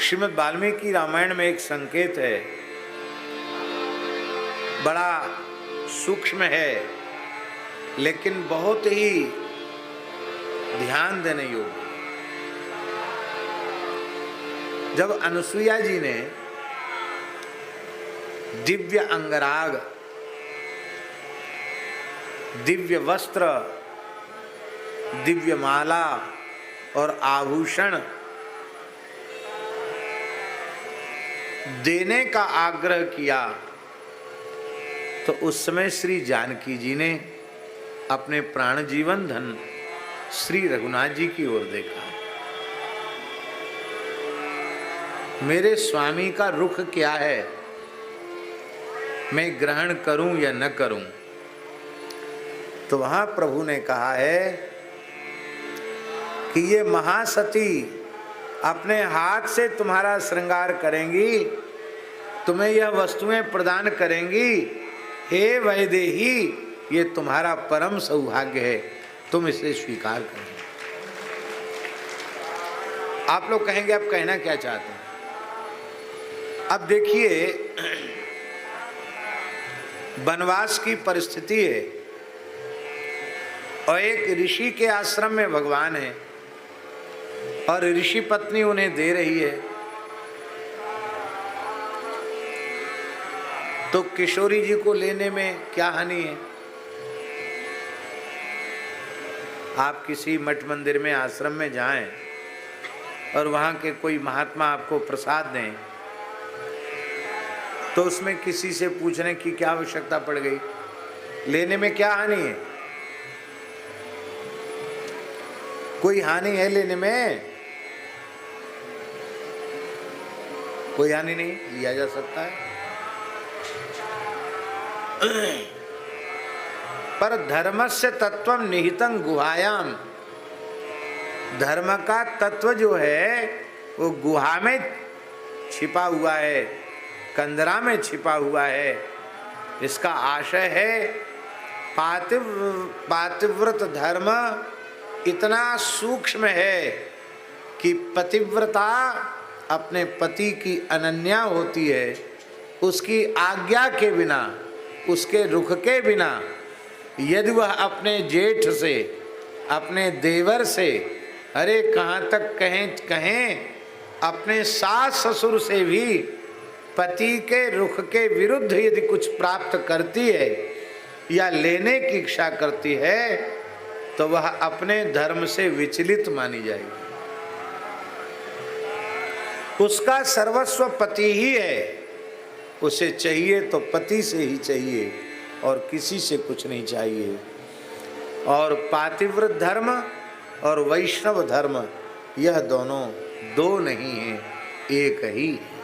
श्रीमद् वाल्मीकि रामायण में एक संकेत है, बड़ा सूक्ष्म है लेकिन बहुत ही ध्यान देने योग्य। जब अनुसुईया जी ने दिव्य अंगराग, दिव्य वस्त्र, दिव्य माला और आभूषण देने का आग्रह किया तो उस समय श्री जानकी जी ने अपने प्राण जीवन धन श्री रघुनाथ जी की ओर देखा। मेरे स्वामी का रुख क्या है, मैं ग्रहण करूं या न करूं। तो वहां प्रभु ने कहा है कि ये महासती अपने हाथ से तुम्हारा श्रृंगार करेंगी, तुम्हें यह वस्तुएं प्रदान करेंगी। हे वैदेही, ये तुम्हारा परम सौभाग्य है, तुम इसे स्वीकार करो। आप लोग कहेंगे अब कहना क्या चाहते हैं। अब देखिए, वनवास की परिस्थिति है और एक ऋषि के आश्रम में भगवान है और ऋषि पत्नी उन्हें दे रही है। तो किशोरी जी को लेने में क्या हानि है। आप किसी मठ मंदिर में, आश्रम में जाएं और वहां के कोई महात्मा आपको प्रसाद दें तो उसमें किसी से पूछने की क्या आवश्यकता पड़ गई। लेने में क्या हानि है। कोई हानि है लेने में? कोई हानि नहीं, लिया जा सकता है। पर धर्मस्य तत्वम निहितं गुहायाम, धर्म का तत्व जो है वो गुहा में छिपा हुआ है, कंदरा में छिपा हुआ है। इसका आशय है पातिव्रत धर्म इतना सूक्ष्म है कि पतिव्रता अपने पति की अनन्या होती है। उसकी आज्ञा के बिना, उसके रुख के बिना यदि वह अपने जेठ से, अपने देवर से, अरे कहाँ तक कहें अपने सास ससुर से भी पति के रुख के विरुद्ध यदि कुछ प्राप्त करती है या लेने की इच्छा करती है तो वह अपने धर्म से विचलित मानी जाएगी। उसका सर्वस्व पति ही है, उसे चाहिए तो पति से ही चाहिए और किसी से कुछ नहीं चाहिए। और पातिव्रत धर्म और वैष्णव धर्म यह दोनों दो नहीं है, एक ही है।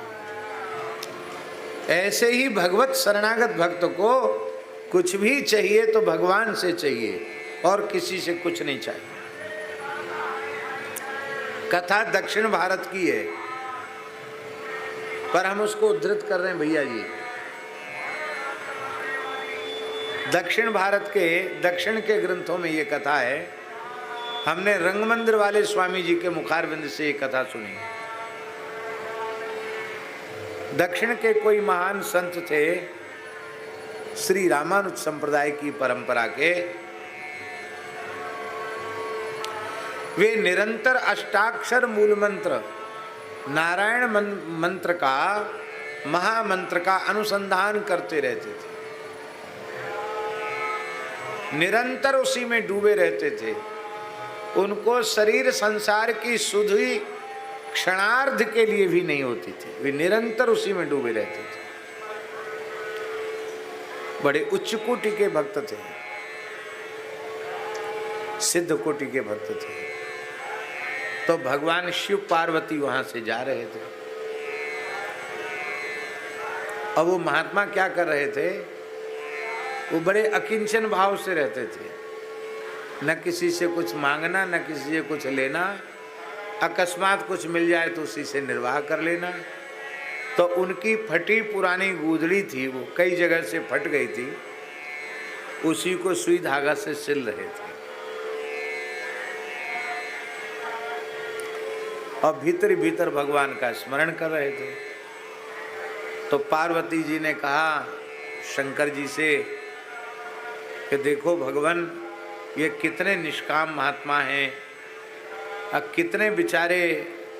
ऐसे ही भगवत शरणागत भक्त को कुछ भी चाहिए तो भगवान से चाहिए और किसी से कुछ नहीं चाहिए। कथा दक्षिण भारत की है पर हम उसको उद्धृत कर रहे हैं भैया जी। दक्षिण भारत के दक्षिण के ग्रंथों में ये कथा है। हमने रंगमंदिर वाले स्वामी जी के मुखारविंद से ये कथा सुनी। दक्षिण के कोई महान संत थे, श्री रामानुज संप्रदाय की परंपरा के। वे निरंतर अष्टाक्षर मूल मंत्र नारायण मंत्र का, महामंत्र का अनुसंधान करते रहते थे, निरंतर उसी में डूबे रहते थे। उनको शरीर संसार की सुधि क्षणार्ध के लिए भी नहीं होती थी, वे निरंतर उसी में डूबे रहते थे। बड़े उच्च कोटि के भक्त थे, सिद्ध कोटि के भक्त थे। तो भगवान शिव पार्वती वहां से जा रहे थे। अब वो महात्मा क्या कर रहे थे, वो बड़े अकिंचन भाव से रहते थे, न किसी से कुछ मांगना, न किसी से कुछ लेना। अकस्मात कुछ मिल जाए तो उसी से निर्वाह कर लेना। तो उनकी फटी पुरानी गूदड़ी थी, वो कई जगह से फट गई थी, उसी को सुई धागा से सिल रहे थे। और भीतर भीतर भगवान का स्मरण कर रहे थे। तो पार्वती जी ने कहा शंकर जी से कि देखो भगवान, ये कितने निष्काम महात्मा हैं, अब कितने बेचारे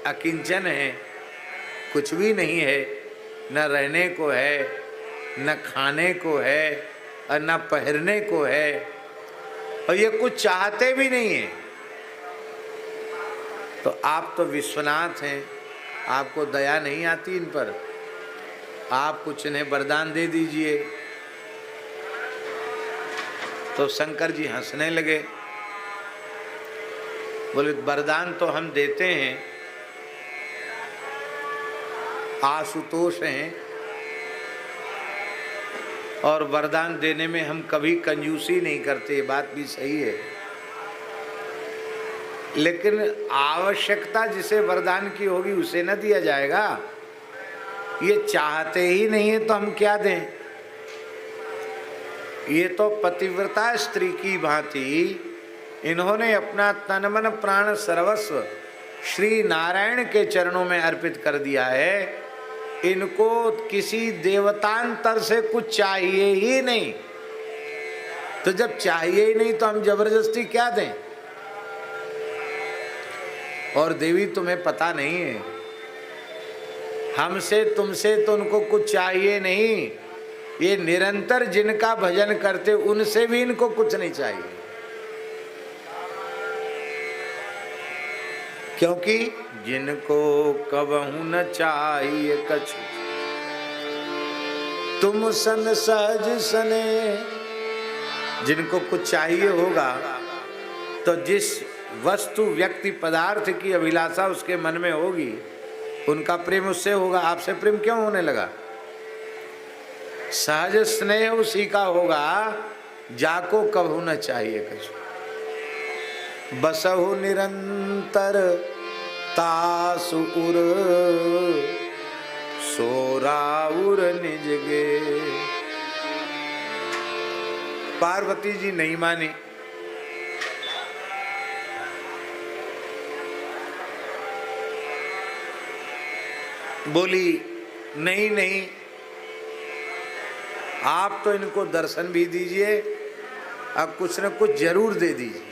अकिंचन हैं, कुछ भी नहीं है, न रहने को है, न खाने को है, और न पहनने को है, और ये कुछ चाहते भी नहीं है। तो आप तो विश्वनाथ हैं, आपको दया नहीं आती इन पर, आप कुछ इन्हें वरदान दे दीजिए। तो शंकर जी हंसने लगे, बोले वरदान तो हम देते हैं, आशुतोष हैं, और वरदान देने में हम कभी कंजूसी नहीं करते, ये बात भी सही है। लेकिन आवश्यकता जिसे वरदान की होगी उसे न दिया जाएगा। ये चाहते ही नहीं है तो हम क्या दें। ये तो पतिव्रता स्त्री की भांति इन्होंने अपना तन मन प्राण सर्वस्व श्री नारायण के चरणों में अर्पित कर दिया है। इनको किसी देवतांतर से कुछ चाहिए ही नहीं। तो जब चाहिए ही नहीं तो हम जबरदस्ती क्या दें। और देवी तुम्हें पता नहीं है, हमसे तुमसे तो उनको कुछ चाहिए नहीं, ये निरंतर जिनका भजन करते उनसे भी इनको कुछ नहीं चाहिए। क्योंकि जिनको कबहू न चाहिए कछु, तुम सन सहज सने। जिनको कुछ चाहिए होगा तो जिस वस्तु व्यक्ति पदार्थ की अभिलाषा उसके मन में होगी, उनका प्रेम उससे होगा। आपसे प्रेम क्यों होने लगा। सहज स्नेह उसी का होगा जाको कबहू न चाहिए कछु। बसहु निरंतर तासु उर, सोराउर निज गे। पार्वती जी नहीं मानी। बोली नहीं नहीं, आप तो इनको दर्शन भी दीजिए, अब कुछ न कुछ जरूर दे दीजिए।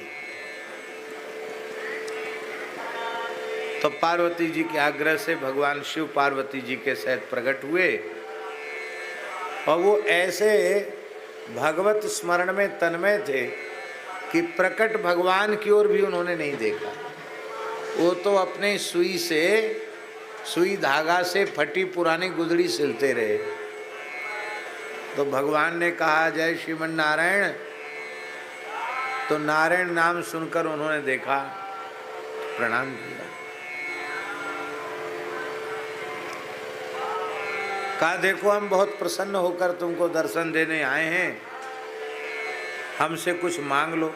तो पार्वती जी के आग्रह से भगवान शिव पार्वती जी के सहित प्रकट हुए, और वो ऐसे भगवत स्मरण में तन्मय थे कि प्रकट भगवान की ओर भी उन्होंने नहीं देखा। वो तो अपने सुई धागा से फटी पुरानी गुदड़ी सिलते रहे। तो भगवान ने कहा जय श्रीमन नारायण। तो नारायण नाम सुनकर उन्होंने देखा, प्रणाम किया, कहा देखो हम बहुत प्रसन्न होकर तुमको दर्शन देने आए हैं, हमसे कुछ मांग लो।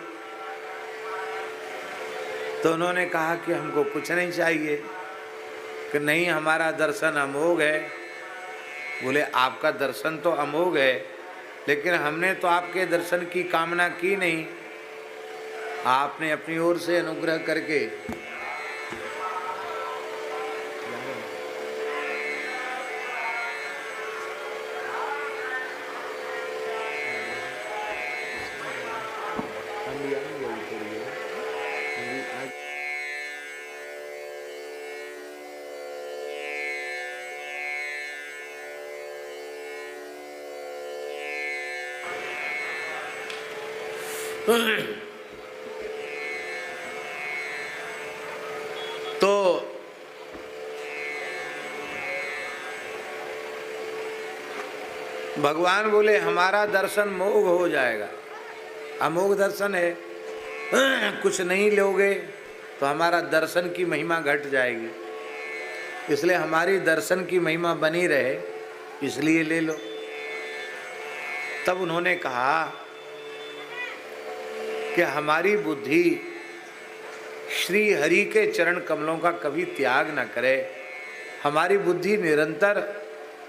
तो उन्होंने कहा कि हमको कुछ नहीं चाहिए, कि नहीं हमारा दर्शन अमोघ है। बोले आपका दर्शन तो अमोघ है, लेकिन हमने तो आपके दर्शन की कामना की नहीं। आपने अपनी ओर से अनुग्रह करके तो भगवान बोले हमारा दर्शन मोघ हो जाएगा। अमोघ दर्शन है, कुछ नहीं लोगे तो हमारा दर्शन की महिमा घट जाएगी, इसलिए हमारी दर्शन की महिमा बनी रहे इसलिए ले लो। तब उन्होंने कहा कि हमारी बुद्धि श्री हरि के चरण कमलों का कभी त्याग न करे, हमारी बुद्धि निरंतर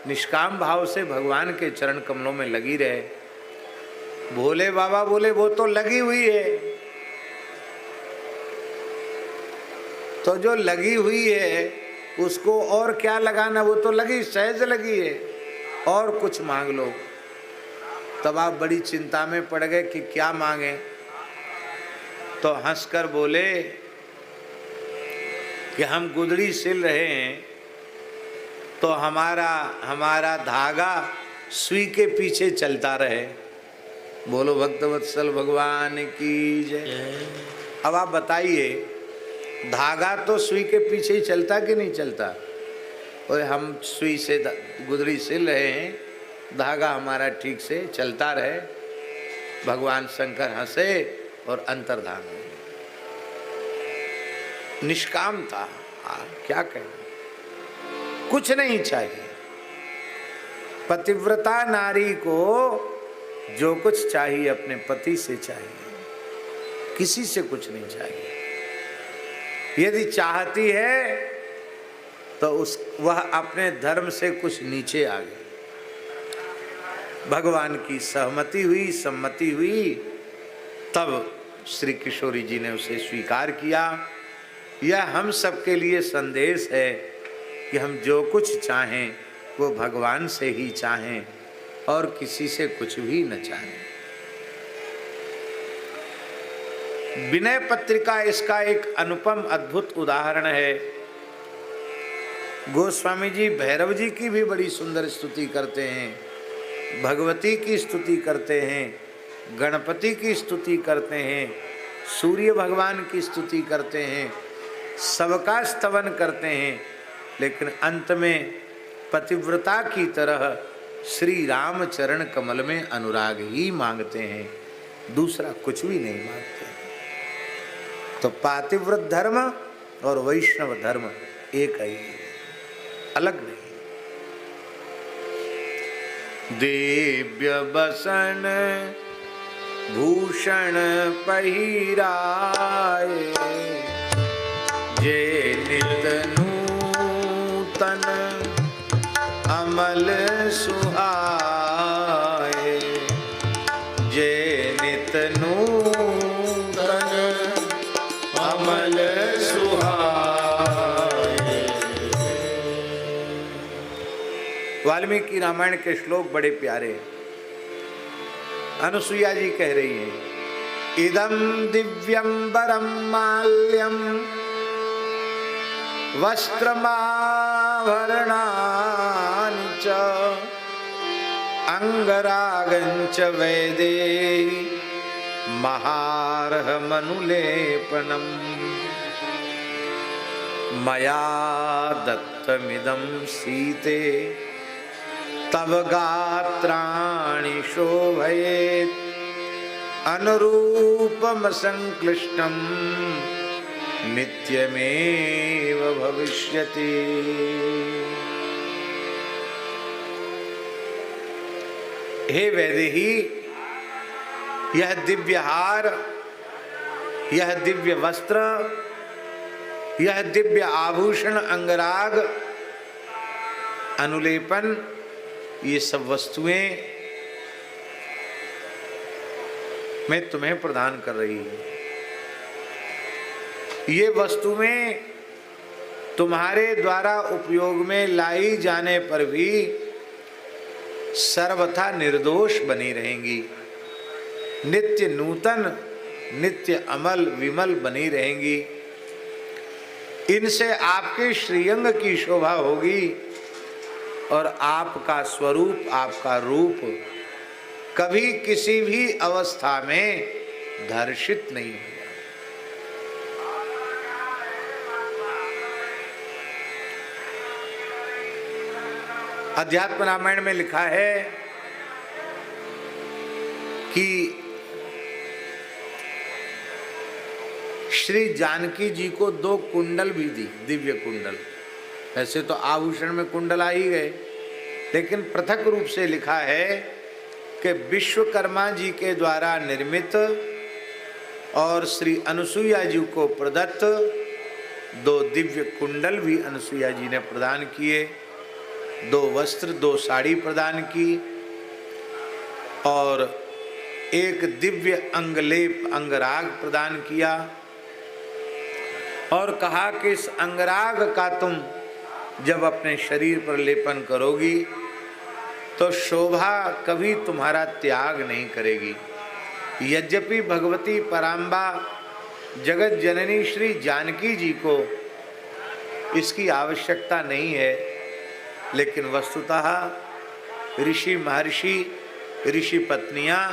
निष्काम भाव से भगवान के चरण कमलों में लगी रहे। भोले बाबा बोले वो तो लगी हुई है, तो जो लगी हुई है उसको और क्या लगाना, वो तो लगी, सहज लगी है, और कुछ मांग लो। तब आप बड़ी चिंता में पड़ गए कि क्या मांगे। तो हंसकर बोले कि हम गुदड़ी सिल रहे हैं तो हमारा धागा सुई के पीछे चलता रहे। बोलो भक्तवत्सल भगवान की जय। अब आप बताइए, धागा तो सुई के पीछे ही चलता कि नहीं चलता? और हम सुई से गुदड़ी सिल रहे हैं, धागा हमारा ठीक से चलता रहे। भगवान शंकर हंसे और अंतर्धान हो गए। निष्काम था, क्या कहना, कुछ नहीं चाहिए। पतिव्रता नारी को जो कुछ चाहिए अपने पति से चाहिए, किसी से कुछ नहीं चाहिए। यदि चाहती है तो वह अपने धर्म से कुछ नीचे आ गई। भगवान की सहमति हुई, सम्मति हुई, तब श्री किशोरी जी ने उसे स्वीकार किया। यह हम सबके लिए संदेश है कि हम जो कुछ चाहें वो भगवान से ही चाहें और किसी से कुछ भी न चाहें। विनय पत्रिका इसका एक अनुपम अद्भुत उदाहरण है। गोस्वामी जी भैरव जी की भी बड़ी सुंदर स्तुति करते हैं, भगवती की स्तुति करते हैं, गणपति की स्तुति करते हैं, सूर्य भगवान की स्तुति करते हैं, सबका स्तवन करते हैं, लेकिन अंत में पतिव्रता की तरह श्री राम चरण कमल में अनुराग ही मांगते हैं, दूसरा कुछ भी नहीं मांगते। तो पातिव्रत धर्म और वैष्णव धर्म एक ही है, अलग नहीं। दिव्य बसन भूषण पहिराए, जे नित नूतन अमल सुहाए, जे नित नूतन अमल सुहाए। वाल्मीकि रामायण के श्लोक बड़े प्यारे हैं। अनुसुईया जी कह रही हैं, इदं दिव्यंबरं माल्यं वस्त्रमाभरणानि च अंगरागञ्च वैदेही महार्हमनुलेपनम् मया दत्तमिदं सीते तव गात्राणि शोभयेत् अनुरूपमसंक्लिष्टं नित्यमेव भविष्यति। हे वैदेही, यह दिव्य हार, यह दिव्य वस्त्र, यह दिव्य आभूषण, अंगराग, अनुलेपन, ये सब वस्तुएं मैं तुम्हें प्रदान कर रही हूं। ये वस्तुएं तुम्हारे द्वारा उपयोग में लाई जाने पर भी सर्वथा निर्दोष बनी रहेंगी, नित्य नूतन, नित्य अमल विमल बनी रहेंगी। इनसे आपके श्रीअंग की शोभा होगी और आपका स्वरूप, आपका रूप कभी किसी भी अवस्था में धर्षित नहीं होगा। अध्यात्म रामायण में लिखा है कि श्री जानकी जी को 2 कुंडल भी दी, दिव्य कुंडल। ऐसे तो आभूषण में कुंडल आ ही गए, लेकिन पृथक रूप से लिखा है कि विश्वकर्मा जी के द्वारा निर्मित और श्री अनुसुईया जी को प्रदत्त 2 दिव्य कुंडल भी अनुसुईया जी ने प्रदान किए, 2 वस्त्र, 2 साड़ी प्रदान की और एक दिव्य अंगलेप, अंगराग प्रदान किया। और कहा कि इस अंगराग का तुम जब अपने शरीर पर लेपन करोगी तो शोभा कभी तुम्हारा त्याग नहीं करेगी। यद्यपि भगवती पराम्बा जगत जननी श्री जानकी जी को इसकी आवश्यकता नहीं है, लेकिन वस्तुतः ऋषि महर्षि ऋषि पत्नियां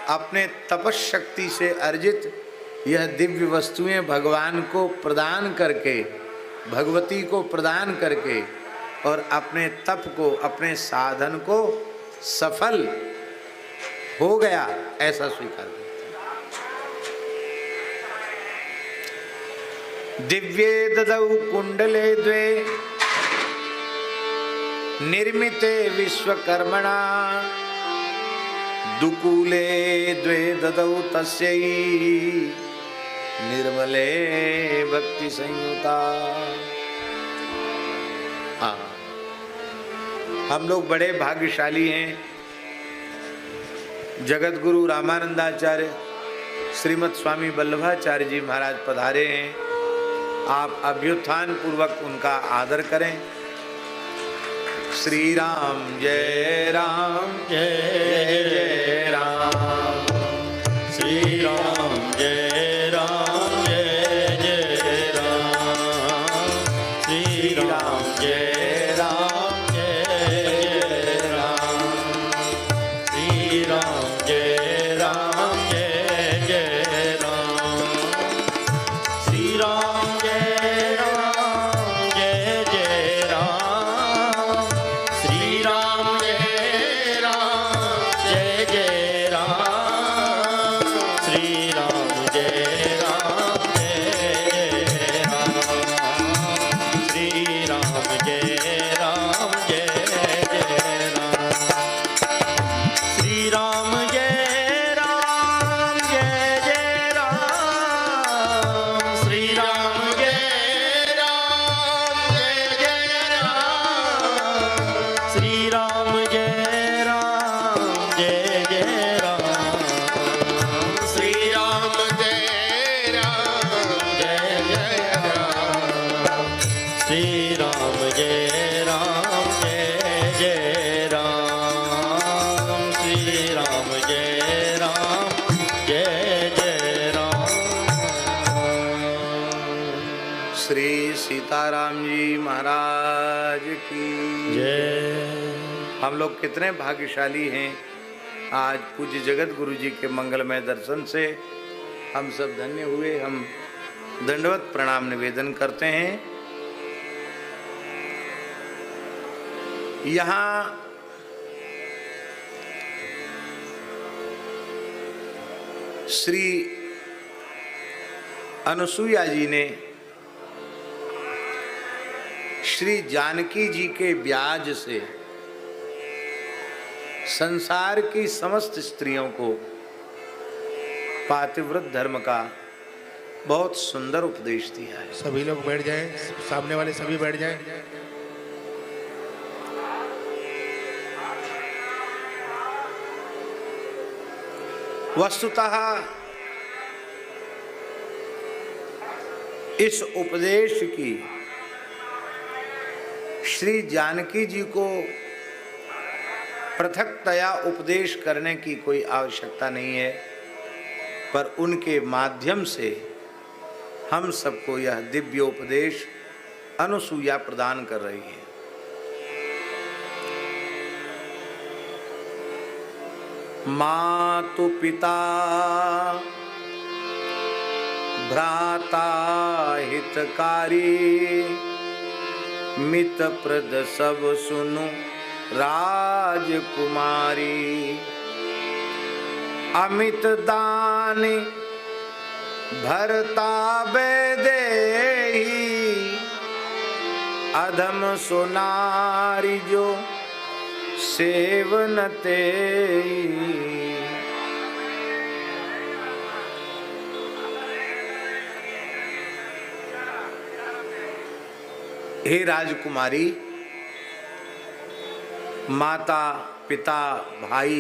अपने तपशक्ति से अर्जित यह दिव्य वस्तुएं भगवान को प्रदान करके, भगवती को प्रदान करके और अपने तप को, अपने साधन को सफल हो गया ऐसा स्वीकार करते हैं। दिव्ये ददौ कुंडले द्वे निर्मिते विश्वकर्मणा दुकूले द्वे ददौ तस्यै निर्मले भक्ति संयुता। हाँ, हम लोग बड़े भाग्यशाली हैं। जगत गुरु रामानंदाचार्य श्रीमद स्वामी वल्लभाचार्य जी महाराज पधारे हैं। आप अभ्युत्थान पूर्वक उनका आदर करें। श्री राम जय जय राम, श्री राम जय राम जय जय राम, श्री राम जय राम जय जय राम, श्री राम जय राम जय जय राम, श्री राम जय राम जय जय राम, श्री राम जय राम जय जय राम, श्री राम जय राम जय जय राम, श्री राम जय राम जय जय राम, श्री राम जय राम जय जय राम, श्री राम जय राम जय जय राम, श्री राम जय राम जय जय राम, श्री राम जय राम जय जय राम, श्री राम जय राम जय जय राम, श्री राम जय राम जय जय राम। श्री सीताराम जी महाराज की जय। हम लोग कितने भाग्यशाली हैं। आज पूज्य जगत गुरु जी के मंगलमय दर्शन से हम सब धन्य हुए। हम दंडवत प्रणाम निवेदन करते हैं। यहाँ श्री अनुसुईया जी ने श्री जानकी जी के ब्याज से संसार की समस्त स्त्रियों को पातिव्रत धर्म का बहुत सुंदर उपदेश दिया है। सभी लोग बैठ जाएं, सामने वाले सभी बैठ जाएं। वस्तुतः इस उपदेश की श्री जानकी जी को पृथकतया उपदेश करने की कोई आवश्यकता नहीं है, पर उनके माध्यम से हम सबको यह दिव्य उपदेश अनुसूया प्रदान कर रही है। मातु पिता भ्राता हितकारी मित प्रद सब सुनु राजकुमारी अमित दान भरता बेदेही अधम सुनारी जो सेवनते। हे राजकुमारी, माता पिता भाई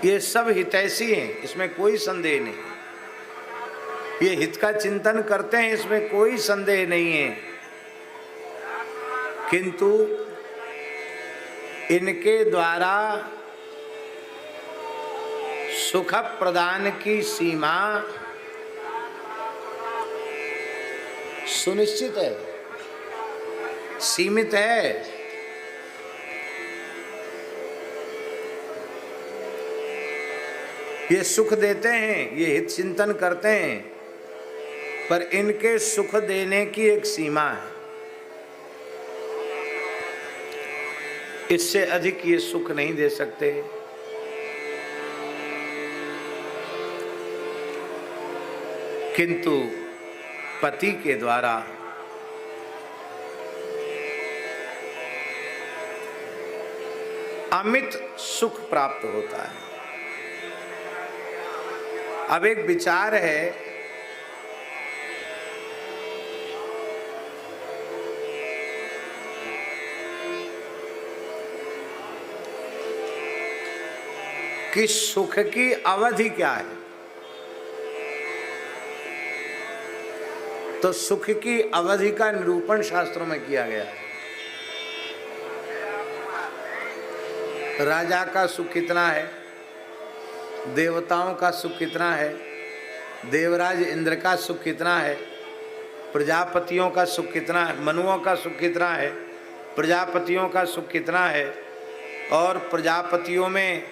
ये सब हितैषी हैं, इसमें कोई संदेह नहीं। ये हित का चिंतन करते हैं, इसमें कोई संदेह नहीं है, किंतु इनके द्वारा सुख प्रदान की सीमा सुनिश्चित है, सीमित है। ये सुख देते हैं, ये हित चिंतन करते हैं, पर इनके सुख देने की एक सीमा है, इससे अधिक ये सुख नहीं दे सकते। किंतु पति के द्वारा अमित सुख प्राप्त होता है। अब एक विचार है कि सुख की अवधि क्या है। तो सुख की अवधि का निरूपण शास्त्रों में किया गया है। राजा का सुख कितना है, देवताओं का सुख कितना है, देवराज इंद्र का सुख कितना है, प्रजापतियों का सुख कितना है, मनुओं का सुख कितना है, प्रजापतियों का सुख कितना है, और प्रजापतियों में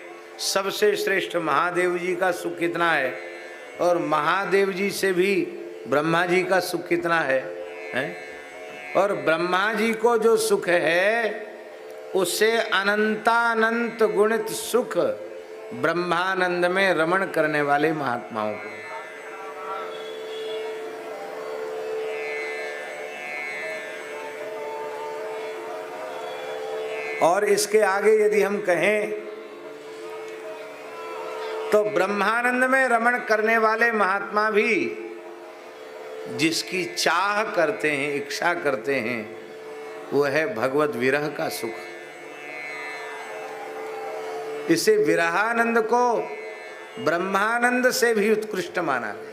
सबसे श्रेष्ठ महादेव जी का सुख कितना है, और महादेव जी से भी ब्रह्मा जी का सुख कितना है, और ब्रह्मा जी को जो सुख है उससे अनंतानंत गुणित सुख ब्रह्मानंद में रमण करने वाले महात्माओं को। और इसके आगे यदि हम कहें तो ब्रह्मानंद में रमण करने वाले महात्मा भी जिसकी चाह करते हैं, इच्छा करते हैं, वो है भगवत विरह का सुख। इसे विरहानंद को ब्रह्मानंद से भी उत्कृष्ट माना है।